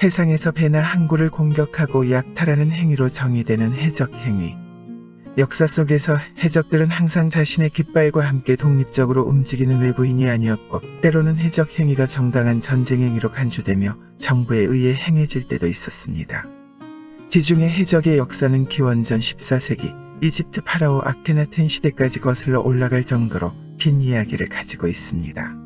해상에서 배나 항구를 공격하고 약탈하는 행위로 정의되는 해적 행위. 역사 속에서 해적들은 항상 자신의 깃발과 함께 독립적으로 움직이는 외부인이 아니었고, 때로는 해적 행위가 정당한 전쟁 행위로 간주되며 정부에 의해 행해질 때도 있었습니다. 지중해 해적의 역사는 기원전 14세기 이집트 파라오 아케나텐 시대까지 거슬러 올라갈 정도로 긴 이야기를 가지고 있습니다.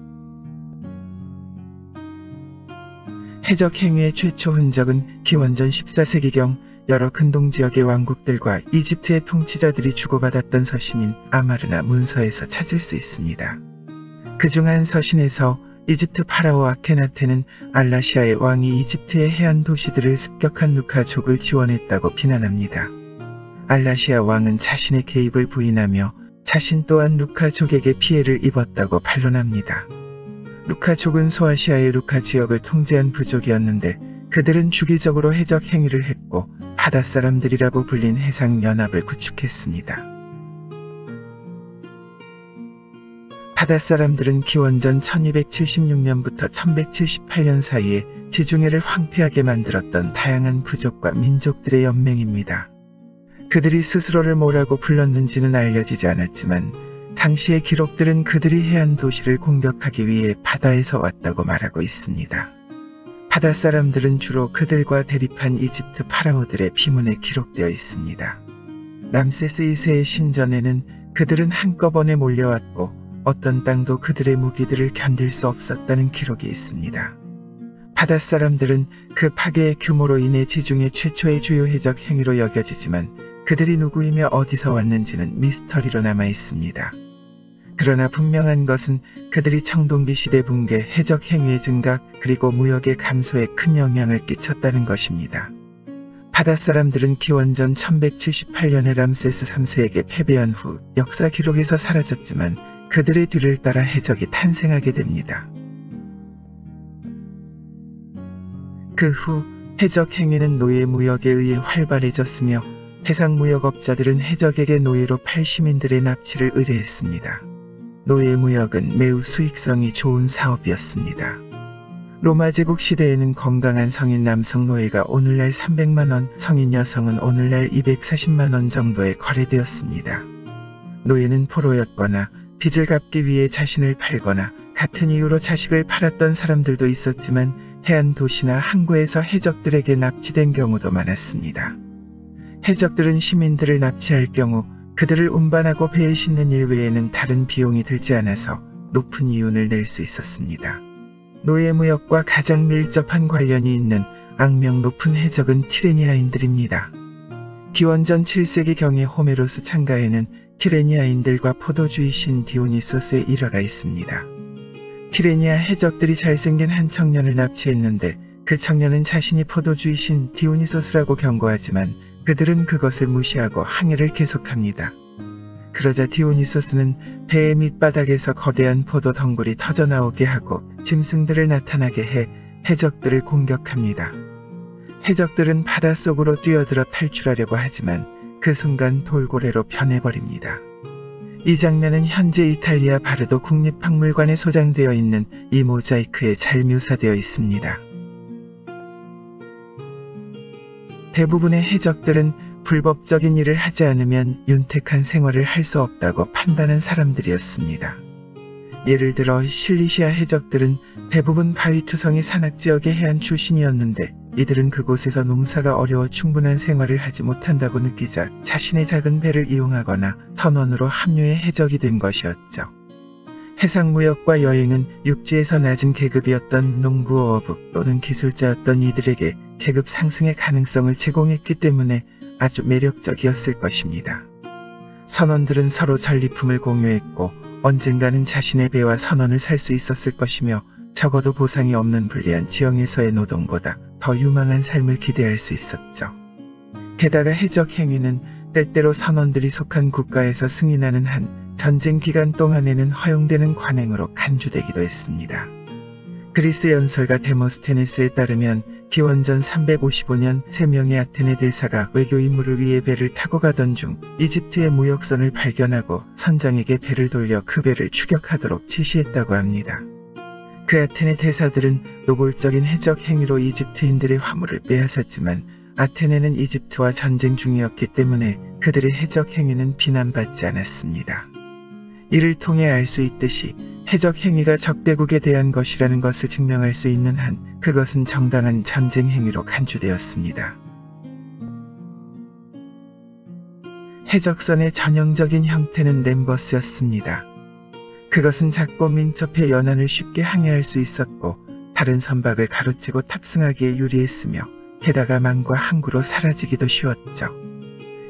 해적 행위의 최초 흔적은 기원전 14세기경 여러 근동지역의 왕국들과 이집트의 통치자들이 주고받았던 서신인 아마르나 문서에서 찾을 수 있습니다. 그중 한 서신에서 이집트 파라오 아케나텐은 알라시아의 왕이 이집트의 해안 도시들을 습격한 누카족을 지원했다고 비난합니다. 알라시아 왕은 자신의 개입을 부인하며 자신 또한 루카족에게 피해를 입었다고 반론합니다. 루카족은 소아시아의 루카 지역을 통제한 부족이었는데 그들은 주기적으로 해적 행위를 했고 바닷사람들이라고 불린 해상연합을 구축했습니다. 바닷사람들은 기원전 1276년부터 1178년 사이에 지중해를 황폐하게 만들었던 다양한 부족과 민족들의 연맹입니다. 그들이 스스로를 뭐라고 불렀는지는 알려지지 않았지만 당시의 기록들은 그들이 해안 도시를 공격하기 위해 바다에서 왔다고 말하고 있습니다. 바닷사람들은 주로 그들과 대립한 이집트 파라오들의 비문에 기록되어 있습니다. 람세스 2세의 신전에는 그들은 한꺼번에 몰려왔고 어떤 땅도 그들의 무기들을 견딜 수 없었다는 기록이 있습니다. 바닷사람들은 그 파괴의 규모로 인해 지중해 최초의 주요 해적 행위로 여겨지지만 그들이 누구이며 어디서 왔는지는 미스터리로 남아 있습니다. 그러나 분명한 것은 그들이 청동기 시대 붕괴, 해적 행위의 증가, 그리고 무역의 감소에 큰 영향을 끼쳤다는 것입니다. 바닷사람들은 기원전 1178년에 람세스 3세에게 패배한 후 역사 기록에서 사라졌지만 그들의 뒤를 따라 해적이 탄생하게 됩니다. 그 후 해적 행위는 노예 무역에 의해 활발해졌으며 해상무역업자들은 해적에게 노예로 팔 시민들의 납치를 의뢰했습니다. 노예 무역은 매우 수익성이 좋은 사업이었습니다. 로마 제국 시대에는 건강한 성인 남성 노예가 오늘날 300만원, 성인 여성은 오늘날 240만원 정도에 거래되었습니다. 노예는 포로였거나 빚을 갚기 위해 자신을 팔거나 같은 이유로 자식을 팔았던 사람들도 있었지만 해안 도시나 항구에서 해적들에게 납치된 경우도 많았습니다. 해적들은 시민들을 납치할 경우 그들을 운반하고 배에 싣는 일 외에는 다른 비용이 들지 않아서 높은 이윤을 낼 수 있었습니다. 노예 무역과 가장 밀접한 관련이 있는 악명 높은 해적은 티레니아인들입니다. 기원전 7세기경의 호메로스 창가에는 티레니아인들과 포도주의 신 디오니소스의 일화가 있습니다. 티레니아 해적들이 잘생긴 한 청년을 납치했는데 그 청년은 자신이 포도주의 신 디오니소스라고 경고하지만 그들은 그것을 무시하고 항해를 계속합니다. 그러자 디오니소스는 배의 밑바닥에서 거대한 포도 덩굴이 터져나오게 하고 짐승들을 나타나게 해 해적들을 공격합니다. 해적들은 바닷속으로 뛰어들어 탈출하려고 하지만 그 순간 돌고래로 변해버립니다. 이 장면은 현재 이탈리아 바르도 국립박물관에 소장되어 있는 이 모자이크에 잘 묘사되어 있습니다. 대부분의 해적들은 불법적인 일을 하지 않으면 윤택한 생활을 할 수 없다고 판단한 사람들이었습니다. 예를 들어 실리시아 해적들은 대부분 바위투성이 산악지역의 해안 출신이었는데 이들은 그곳에서 농사가 어려워 충분한 생활을 하지 못한다고 느끼자 자신의 작은 배를 이용하거나 선원으로 합류해 해적이 된 것이었죠. 해상무역과 여행은 육지에서 낮은 계급이었던 농부어부 또는 기술자였던 이들에게 계급 상승의 가능성을 제공했기 때문에 아주 매력적이었을 것입니다. 선원들은 서로 전리품을 공유했고 언젠가는 자신의 배와 선원을 살 수 있었을 것이며 적어도 보상이 없는 불리한 지형에서의 노동보다 더 유망한 삶을 기대할 수 있었죠. 게다가 해적 행위는 때때로 선원들이 속한 국가에서 승인하는 한 전쟁 기간 동안에는 허용되는 관행으로 간주되기도 했습니다. 그리스 연설가 데모스테네스에 따르면 기원전 355년 3명의 아테네 대사가 외교 임무를 위해 배를 타고 가던 중 이집트의 무역선을 발견하고 선장에게 배를 돌려 그 배를 추격하도록 지시했다고 합니다. 그 아테네 대사들은 노골적인 해적 행위로 이집트인들의 화물을 빼앗았지만 아테네는 이집트와 전쟁 중이었기 때문에 그들의 해적 행위는 비난받지 않았습니다. 이를 통해 알 수 있듯이 해적 행위가 적대국에 대한 것이라는 것을 증명할 수 있는 한 그것은 정당한 전쟁 행위로 간주되었습니다. 해적선의 전형적인 형태는 램버스였습니다. 그것은 작고 민첩해 연안을 쉽게 항해할 수 있었고 다른 선박을 가로채고 탑승하기에 유리했으며 게다가 망과 항구로 사라지기도 쉬웠죠.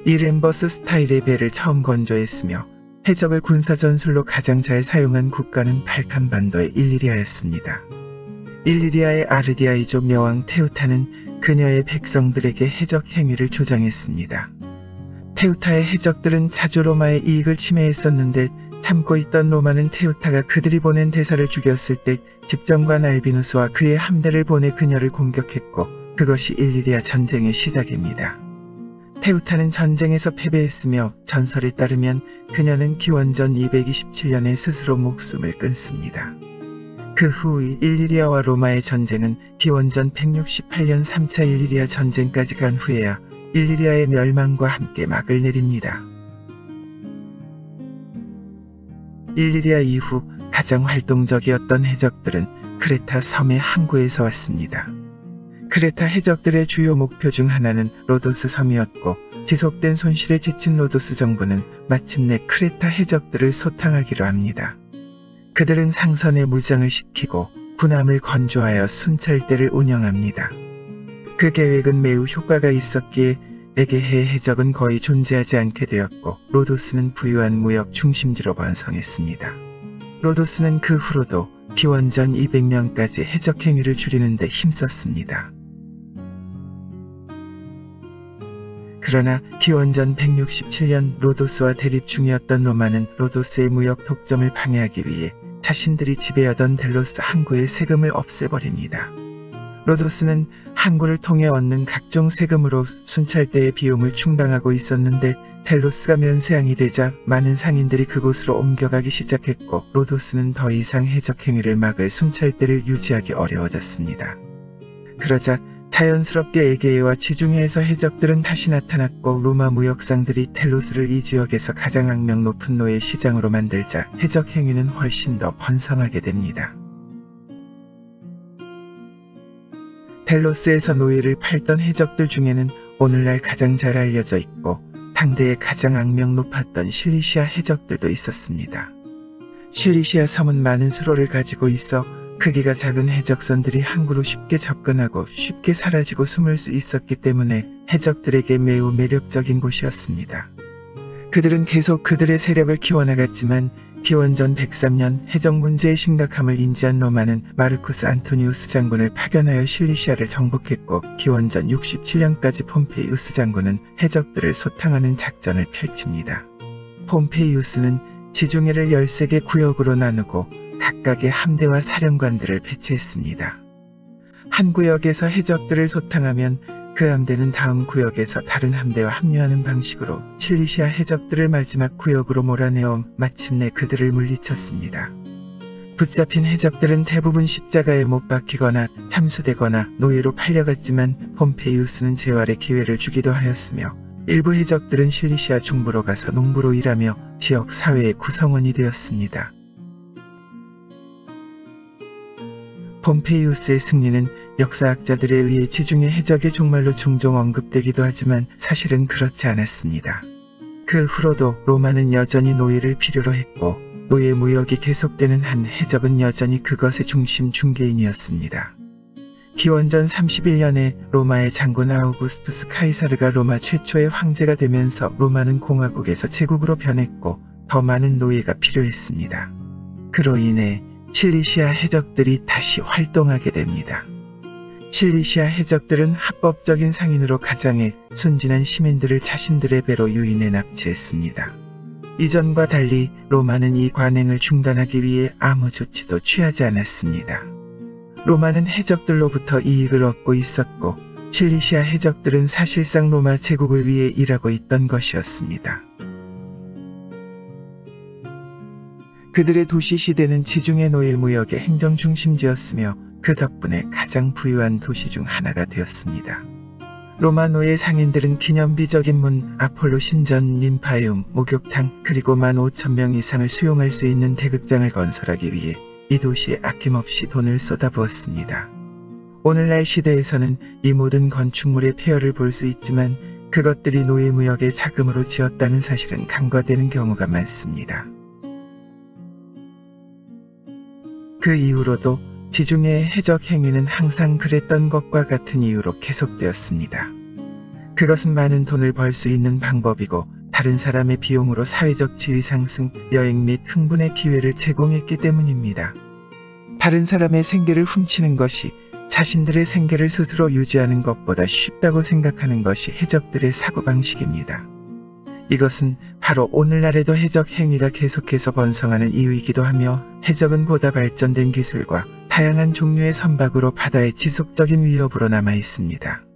이 램버스 스타일의 배를 처음 건조했으며 해적을 군사전술로 가장 잘 사용한 국가는 발칸반도의 일리리아였습니다. 일리리아의 아르디아이족 여왕 테우타는 그녀의 백성들에게 해적 행위를 조장했습니다. 테우타의 해적들은 자주 로마의 이익을 침해했었는데 참고 있던 로마는 테우타가 그들이 보낸 대사를 죽였을 때 집정관 알비누스와 그의 함대를 보내 그녀를 공격했고 그것이 일리리아 전쟁의 시작입니다. 테우타는 전쟁에서 패배했으며 전설에 따르면 그녀는 기원전 227년에 스스로 목숨을 끊습니다. 그 후 일리리아와 로마의 전쟁은 기원전 168년 3차 일리리아 전쟁까지 간 후에야 일리리아의 멸망과 함께 막을 내립니다. 일리리아 이후 가장 활동적이었던 해적들은 크레타 섬의 항구에서 왔습니다. 크레타 해적들의 주요 목표 중 하나는 로도스 섬이었고 지속된 손실에 지친 로도스 정부는 마침내 크레타 해적들을 소탕하기로 합니다. 그들은 상선에 무장을 시키고 군함을 건조하여 순찰대를 운영합니다. 그 계획은 매우 효과가 있었기에 에게해 해적은 거의 존재하지 않게 되었고 로도스는 부유한 무역 중심지로 번성했습니다. 로도스는 그 후로도 기원전 200년까지 해적 행위를 줄이는 데 힘썼습니다. 그러나 기원전 167년 로도스와 대립 중이었던 로마는 로도스의 무역 독점을 방해하기 위해 자신들이 지배하던 델로스 항구의 세금을 없애버립니다. 로도스는 항구를 통해 얻는 각종 세금으로 순찰대의 비용을 충당하고 있었는데 델로스가 면세양이 되자 많은 상인들이 그곳으로 옮겨가기 시작했고 로도스는 더 이상 해적 행위를 막을 순찰대를 유지하기 어려워졌습니다. 그러자 자연스럽게 에게해와 지중해에서 해적들은 다시 나타났고 로마 무역상들이 델로스를 이 지역에서 가장 악명 높은 노예 시장으로 만들자 해적 행위는 훨씬 더 번성하게 됩니다. 델로스에서 노예를 팔던 해적들 중에는 오늘날 가장 잘 알려져 있고 당대에 가장 악명 높았던 실리시아 해적들도 있었습니다. 실리시아 섬은 많은 수로를 가지고 있어 크기가 작은 해적선들이 항구로 쉽게 접근하고 쉽게 사라지고 숨을 수 있었기 때문에 해적들에게 매우 매력적인 곳이었습니다. 그들은 계속 그들의 세력을 키워나갔지만 기원전 103년 해적 문제의 심각함을 인지한 로마는 마르쿠스 안토니우스 장군을 파견하여 실리시아를 정복했고 기원전 67년까지 폼페이우스 장군은 해적들을 소탕하는 작전을 펼칩니다. 폼페이우스는 지중해를 13개 구역으로 나누고 각각의 함대와 사령관들을 배치했습니다. 한 구역에서 해적들을 소탕하면 그 함대는 다음 구역에서 다른 함대와 합류하는 방식으로 실리시아 해적들을 마지막 구역으로 몰아내어 마침내 그들을 물리쳤습니다. 붙잡힌 해적들은 대부분 십자가에 못 박히거나 참수되거나 노예로 팔려갔지만 폼페이우스는 재활의 기회를 주기도 하였으며 일부 해적들은 실리시아 중부로 가서 농부로 일하며 지역 사회의 구성원이 되었습니다. 폼페이우스의 승리는 역사학자들에 의해 지중해 해적의 종말로 종종 언급되기도 하지만 사실은 그렇지 않았습니다. 그 후로도 로마는 여전히 노예를 필요로 했고 노예 무역이 계속되는 한 해적은 여전히 그것의 중심 중개인이었습니다. 기원전 31년에 로마의 장군 아우구스투스 카이사르가 로마 최초의 황제가 되면서 로마는 공화국에서 제국으로 변했고 더 많은 노예가 필요했습니다. 그로 인해 실리시아 해적들이 다시 활동하게 됩니다. 실리시아 해적들은 합법적인 상인으로 가장해 순진한 시민들을 자신들의 배로 유인해 납치했습니다. 이전과 달리 로마는 이 관행을 중단하기 위해 아무 조치도 취하지 않았습니다. 로마는 해적들로부터 이익을 얻고 있었고 실리시아 해적들은 사실상 로마 제국을 위해 일하고 있던 것이었습니다. 그들의 도시 시대는 지중해 노예 무역의 행정 중심지였으며 그 덕분에 가장 부유한 도시 중 하나가 되었습니다. 로마 노예 상인들은 기념비적인 문, 아폴로 신전, 림파에움, 목욕탕, 그리고 15,000명 이상을 수용할 수 있는 대극장을 건설하기 위해 이 도시에 아낌없이 돈을 쏟아부었습니다. 오늘날 시대에서는 이 모든 건축물의 폐허를 볼 수 있지만 그것들이 노예 무역의 자금으로 지었다는 사실은 간과되는 경우가 많습니다. 그 이후로도 지중해의 해적 행위는 항상 그랬던 것과 같은 이유로 계속되었습니다. 그것은 많은 돈을 벌 수 있는 방법이고 다른 사람의 비용으로 사회적 지위 상승, 여행 및 흥분의 기회를 제공했기 때문입니다. 다른 사람의 생계를 훔치는 것이 자신들의 생계를 스스로 유지하는 것보다 쉽다고 생각하는 것이 해적들의 사고방식입니다. 이것은 바로 오늘날에도 해적 행위가 계속해서 번성하는 이유이기도 하며 해적은 보다 발전된 기술과 다양한 종류의 선박으로 바다의 지속적인 위협으로 남아 있습니다.